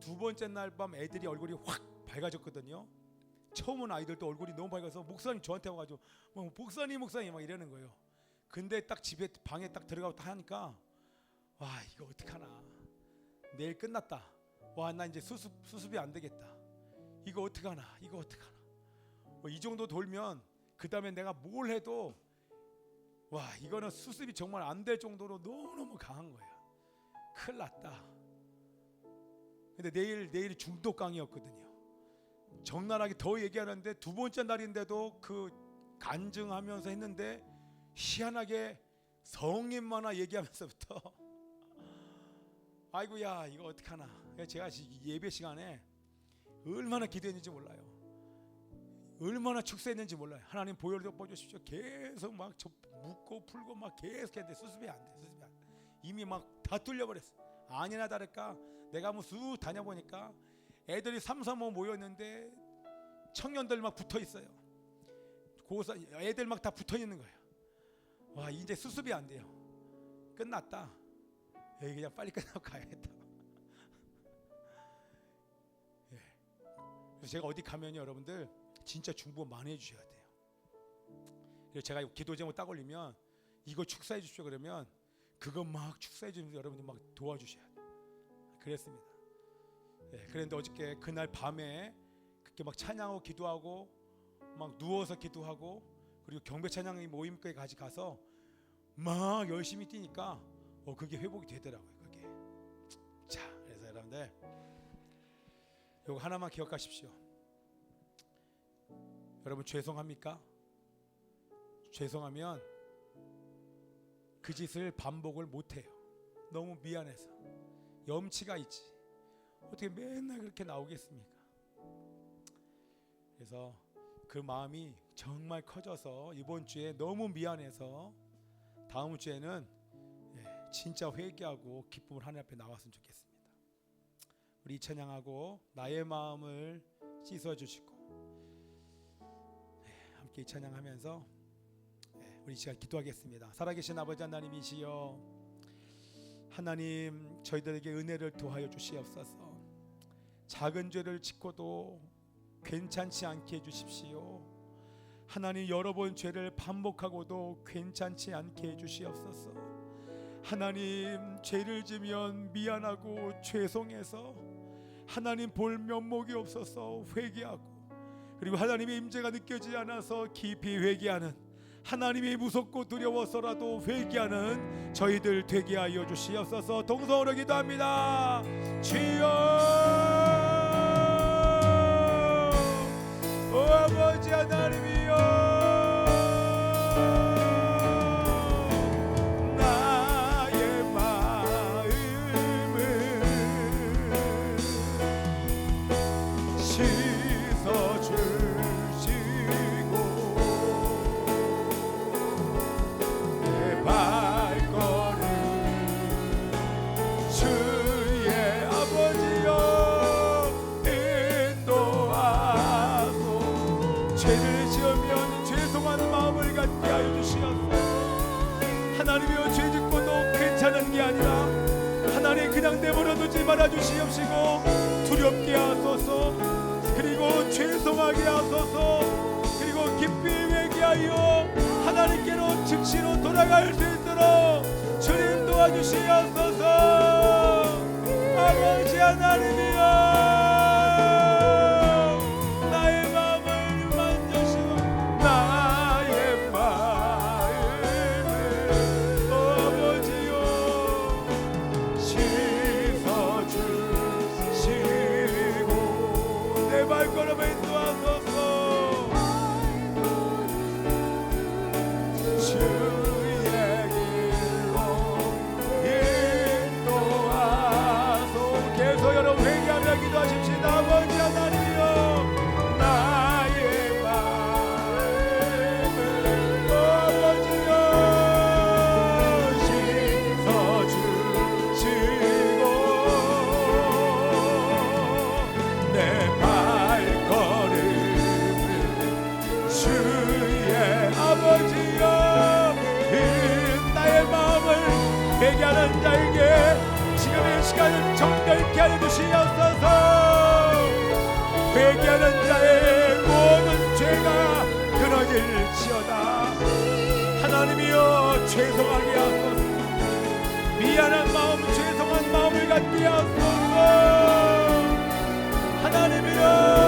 두 번째 날 밤 애들이 얼굴이 확 밝아졌거든요. 처음 온 아이들도 얼굴이 너무 밝아서 목사님 저한테 와가지고 목사님 막 이러는 거예요. 근데 딱 집에 방에 딱 들어가고 딱 하니까 와, 이거 어떡하나, 내일 끝났다, 와, 나 이제 수습이 안 되겠다, 이거 어떡하나. 이 정도 돌면 그 다음에 내가 뭘 해도 와, 이거는 수습이 정말 안 될 정도로 너무너무 강한 거야. 큰일 났다. 근데 내일이 중독 강의였거든요. 적나라하게 더 얘기하는데 두 번째 날인데도 그 간증하면서 했는데 희한하게 성인만화 얘기하면서부터 아이고야, 이거 어떡하나. 제가 예배 시간에 얼마나 기도했는지 몰라요. 얼마나 축사했는지 몰라요. 하나님 보여주십시오. 계속 막 묻고 풀고 막 계속 했는데 수습이 안 돼. 이미 막 다 뚫려버렸어. 아니나 다를까 내가 한번 쑥 다녀보니까 애들이 3-3-5 모였는데 청년들 막 붙어 있어요. 고사 애들 막 다 붙어 있는 거예요. 와, 이제 수습이 안 돼요. 끝났다. 에이, 그냥 빨리 끝나고 가야겠다. 예. 그래서 제가 어디 가면요, 여러분들 진짜 중보 많이 해주셔야 돼요. 그래서 제가 기도 제목 딱 올리면 이거 축사해 주십시오 그러면 그거 막 축사해 주면서 여러분들 막 도와주셔야 돼요. 그랬습니다. 예, 그런데 어저께 그날 밤에 그렇게 막 찬양하고 기도하고 막 누워서 기도하고 그리고 경배 찬양 모임까지 가서 막 열심히 뛰니까 그게 회복이 되더라고요. 그게. 자, 그래서 여러분들 이거 하나만 기억하십시오. 여러분 죄송합니까? 죄송하면 그 짓을 반복을 못해요. 너무 미안해서. 염치가 있지. 어떻게 맨날 그렇게 나오겠습니까? 그래서 그 마음이 정말 커져서 이번 주에 너무 미안해서 다음 주에는 진짜 회개하고 기쁨을 하나님 앞에 나왔으면 좋겠습니다. 우리 찬양하고 나의 마음을 씻어주시고 함께 이 찬양하면서 우리 시간 기도하겠습니다. 살아계신 아버지 하나님이시여, 하나님 저희들에게 은혜를 도하여 주시옵소서. 작은 죄를 짓고도 괜찮지 않게 해주십시오. 하나님 여러 번 죄를 반복하고도 괜찮지 않게 해주시옵소서. 하나님 죄를 지면 미안하고 죄송해서 하나님 볼 면목이 없어서 회개하고 그리고 하나님의 임재가 느껴지지 않아서 깊이 회개하는, 하나님이 무섭고 두려워서라도 회개하는 저희들 되게 하여 주시옵소서. 동성으로 기도합니다. 주여, 오 아버지 하나님이여, 하나님이여 죄 짓고도 괜찮은 게 아니라 하나님 그냥 내버려두지 말아주시옵시고 두렵게 하소서. 그리고 죄송하게 하소서. 그리고 깊이 회개하여 하나님께로 즉시로 돌아갈 수 있도록 주님 도와주시옵소서. 아버지 하나님이여, 회개하는 자에게 지금의 시간을 정결케 하여 주시옵소서. 회개하는 자의 모든 죄가 끊어질지어다. 하나님이여 죄송하게 하소서. 미안한 마음, 죄송한 마음을 갖게 하소서. 하나님이여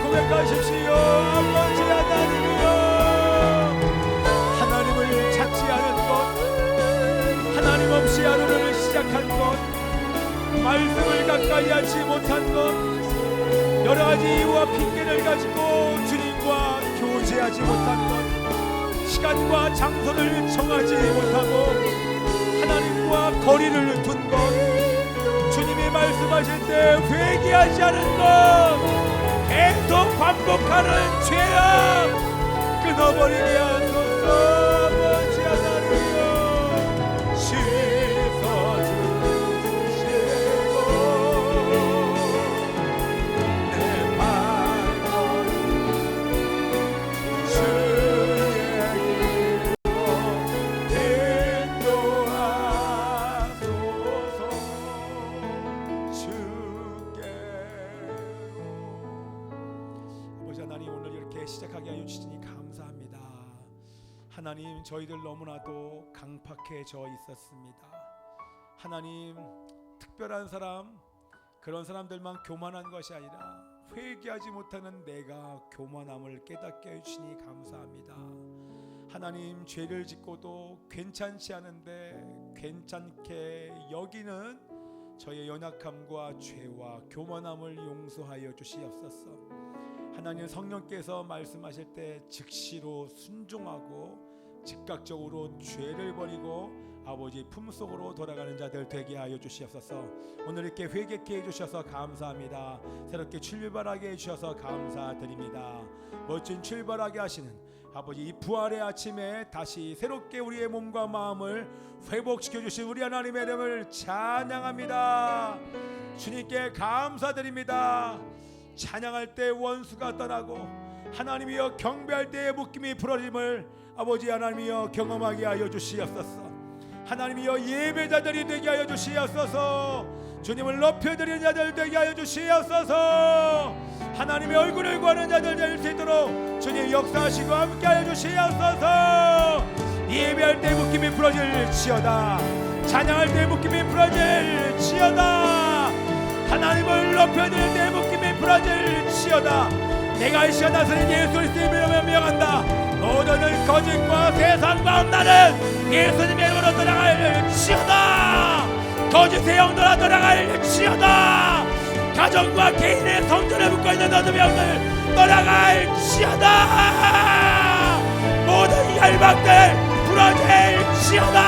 고백하십시오. 아버지 하나님이여, 하나님을 찾지 않은 것, 하나님 없이 하루를 시작한 것, 말씀을 가까이 하지 못한 것, 여러 가지 이유와 핑계를 가지고 주님과 교제하지 못한 것, 시간과 장소를 정하지 못하고 하나님과 거리를 둔 것, 주님이 말씀하실 때 회개하지 않은 것, 계속 반복하는 죄악 끊어버리게 하소서. 아버지 하나님이여 씻어주시고 내 마음을 주의 길로 인도하소서. 아버지 하나님, 오늘 이렇게 시작하게 하여 주시니 감사합니다. 하나님, 저희들 너무나도 강팍해져 있었습니다. 하나님, 특별한 사람, 그런 사람들만 교만한 것이 아니라 회개하지 못하는 내가 교만함을 깨닫게 해주시니 감사합니다. 하나님, 죄를 짓고도 괜찮지 않은데 괜찮게 여기는 저의 연약함과 죄와 교만함을 용서하여 주시옵소서. 하나님, 성령께서 말씀하실 때 즉시로 순종하고 즉각적으로 죄를 버리고 아버지 품속으로 돌아가는 자들 되게 하여 주시옵소서. 오늘 이렇게 회개케 해주셔서 감사합니다. 새롭게 출발하게 해주셔서 감사드립니다. 멋진 출발하게 하시는 아버지, 이 부활의 아침에 다시 새롭게 우리의 몸과 마음을 회복시켜 주신 우리 하나님의 이름을 찬양합니다. 주님께 감사드립니다. 찬양할 때 원수가 떠나고 하나님이여 경배할 때의 묶임이 풀어짐을 아버지 하나님이여 경험하게 하여 주시옵소서. 하나님이여 예배자들이 되게 하여 주시옵소서. 주님을 높여드리는 자들 되게 하여 주시옵소서. 하나님의 얼굴을 구하는 자들 될 수 있도록 주님 역사하시고 함께 하여 주시옵소서. 예배할 때 묶임이 풀어질지어다. 찬양할 때 묶임이 풀어질지어다. 하나님을 높여드릴 때 묶임이 풀어질지어다. 내가 이 시간 나서는 예수 그리스도의 이름으로 명한다. 모든 거짓과 세상 마음나는 예수님의 이름으로 떠나갈지어다. 거짓의 영들아 떠나갈지어다. 가정과 개인의 성전에 묶어있는 어둠의 영들 떠나갈지어다. 모든 열방들 부러질지어다.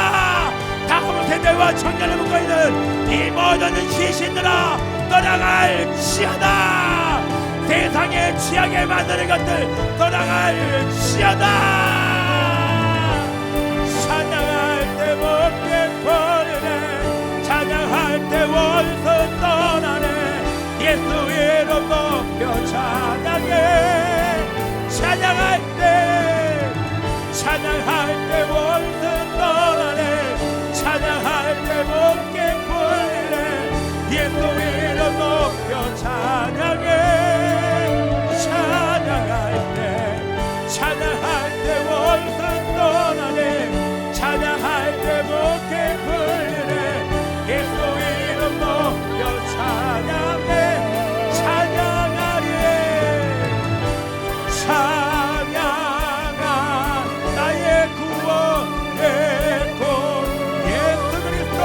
다음 세대와 청년을 묶어있는 이 모든 시신들아 떠나갈지어다. 세상의 취하게 만드는 것들 떠나갈지어다. 찬양할 때 못게 버리네. 찬양할 때 원수 떠나네. 예수 이름 높여 찬양해. 찬양할 때 원수 떠나네. 찬양할 때 못게 버리네. 예수 이름 높여 찬양해. 찬양할 때 원수 떠나네. 찬양할 때 목에 풀리네. 예수 이름 높여 찬양해. 찬양하리. 찬양한 나의 구원의 공 예수 그리스도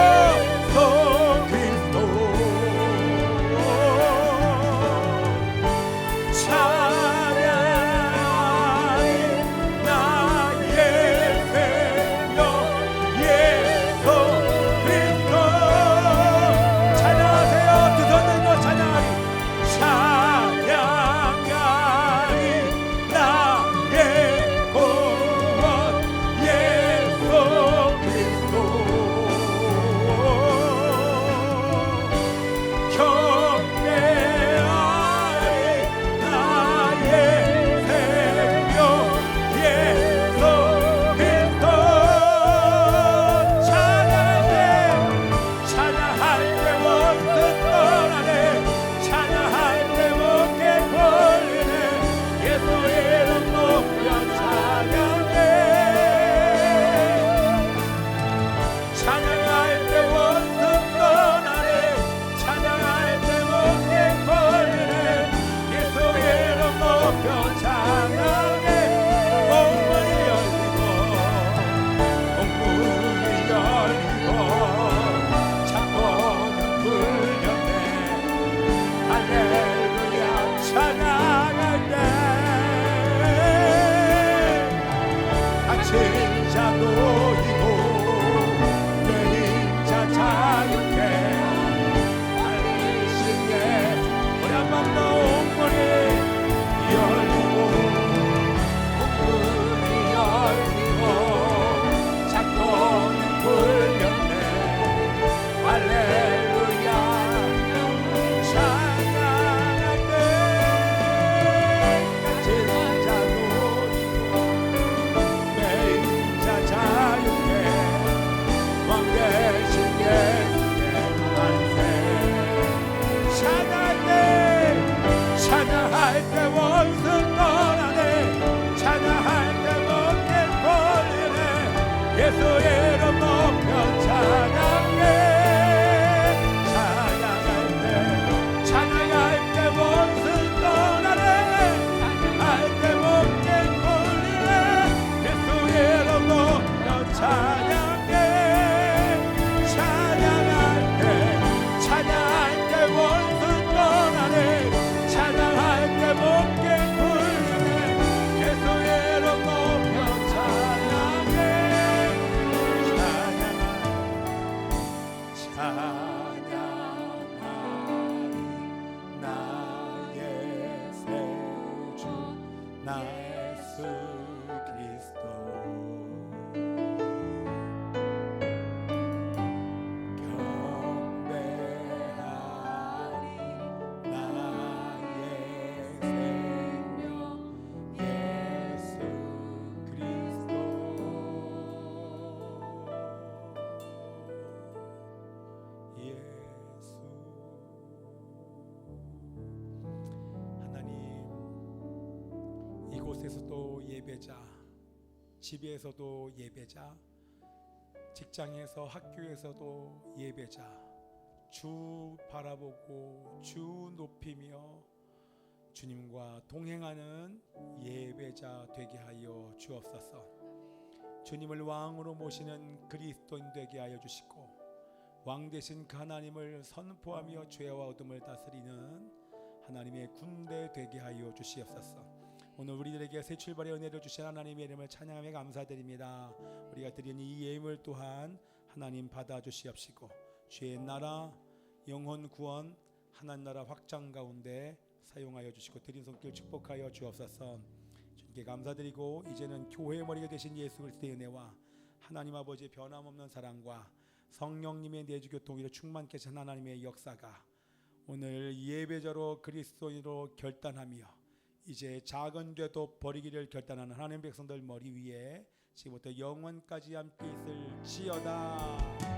나의 세주 나 예수 그리스도 경배하리 나의 생명 예수 그리스도 예수 하나님 이곳에서도 예배자 집에서도 예배자 직장에서 학교에서도 예배자 주 바라보고 주 높이며 주님과 동행하는 예배자 되게 하여 주옵소서. 주님을 왕으로 모시는 그리스도인 되게 하여 주시고 왕 되신 그 하나님을 선포하며 죄와 어둠을 다스리는 하나님의 군대 되게 하여 주시옵소서. 오늘 우리들에게 새 출발의 은혜를 주신 하나님의 이름을 찬양하며 감사드립니다. 우리가 드린 이 예물 또한 하나님 받아 주시옵시고 주의 나라 영혼 구원 하나님 나라 확장 가운데 사용하여 주시고 드린 손길 축복하여 주옵소서. 주님께 감사드리고 이제는 교회의 머리가 되신 예수 그리스도의 은혜와 하나님 아버지의 변함없는 사랑과 성령님의 내주 교통으로 충만케 하신 하나님의 역사가 오늘 예배자로 그리스도인으로 결단하며 이제 작은 죄도 버리기를 결단하는 하나님 백성들 머리 위에 지금부터 영원까지 함께 있을지어다.